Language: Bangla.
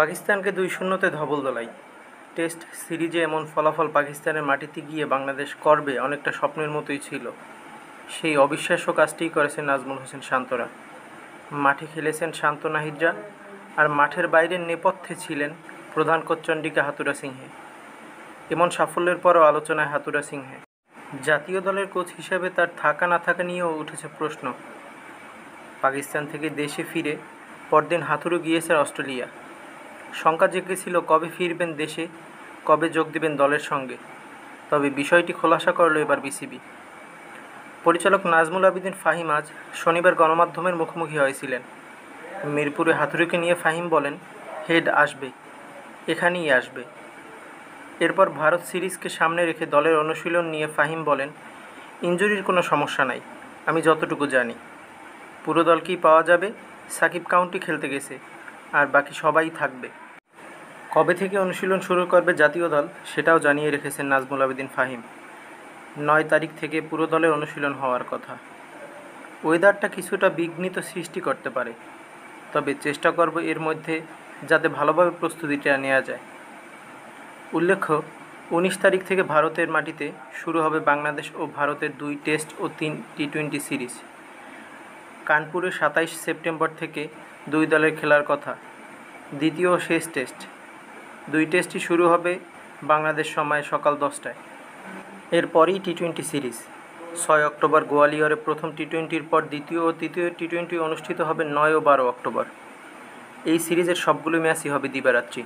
পাকিস্তানকে ২-০তে ধবল দোলাই। টেস্ট সিরিজে এমন ফলাফল পাকিস্তানের মাটিতে গিয়ে বাংলাদেশ করবে অনেকটা স্বপ্নের মতোই ছিল। সেই অবিশ্বাস্য কাজটিই করেছেন নাজমুল হোসেন শান্তরা। মাঠে খেলেছেন শান্ত নাহিদরা, আর মাঠের বাইরের নেপথ্যে ছিলেন প্রধান কোচ চন্ডিকা হাথুরুসিংহে সিংহে। এমন সাফল্যের পরও আলোচনায় হাথুরুসিংহে সিংহে। জাতীয় দলের কোচ হিসেবে তার থাকা না থাকা নিয়েও উঠেছে প্রশ্ন। পাকিস্তান থেকে দেশে ফিরে পরদিন হাথুরু গিয়েছে অস্ট্রেলিয়া। শঙ্কা জেগেছিল কবে ফিরবেন দেশে, কবে যোগ দেবেন দলের সঙ্গে। তবে বিষয়টি খোলাসা করল এবার বিসিবি। পরিচালক নাজমুল আবেদীন ফাহিম আজ শনিবার গণমাধ্যমের মুখোমুখি হয়েছিলেন। মিরপুরে হাথুরুকে নিয়ে ফাহিম বলেন, হেড আসবে, এখানেই আসবে। এরপর ভারত সিরিজকে সামনে রেখে দলের অনুশীলন নিয়ে ফাহিম বলেন, ইনজুরির কোনো সমস্যা নাই, আমি যতটুকু জানি। পুরো দলকেই পাওয়া যাবে, সাকিব কাউন্টি খেলতে গেছে, আর বাকি সবাই থাকবে। কবে থেকে অনুশীলন শুরু করবে জাতীয় দল সেটাও জানিয়ে রেখেছেন নাজমুল আবেদীন ফাহিম। ৯ তারিখ থেকে পুরো দলের অনুশীলন হওয়ার কথা। ওয়েদারটা কিছুটা বিঘ্নিত সৃষ্টি করতে পারে, তবে চেষ্টা করব এর মধ্যে যাতে ভালোভাবে প্রস্তুতিটা নেওয়া যায়। উল্লেখ্য, ১৯ তারিখ থেকে ভারতের মাটিতে শুরু হবে বাংলাদেশ ও ভারতের ২ টেস্ট ও ৩ টি-২০ সিরিজ। কানপুরে ২৭ সেপ্টেম্বর থেকে ২ দলের খেলার কথা। দ্বিতীয় ও শেষ টেস্ট। ২ টেস্টই শুরু হবে বাংলাদেশ সময় সকাল ১০টায়। এরপরই টি-২০ সিরিজ। ৬ অক্টোবর গোয়ালিয়রে প্রথম টি-২০-র পর দ্বিতীয় ও তৃতীয় টি-২০ অনুষ্ঠিত হবে ৯ ও ১২ অক্টোবর। এই সিরিজের সবগুলো ম্যাচই হবে দিবারাত্রি।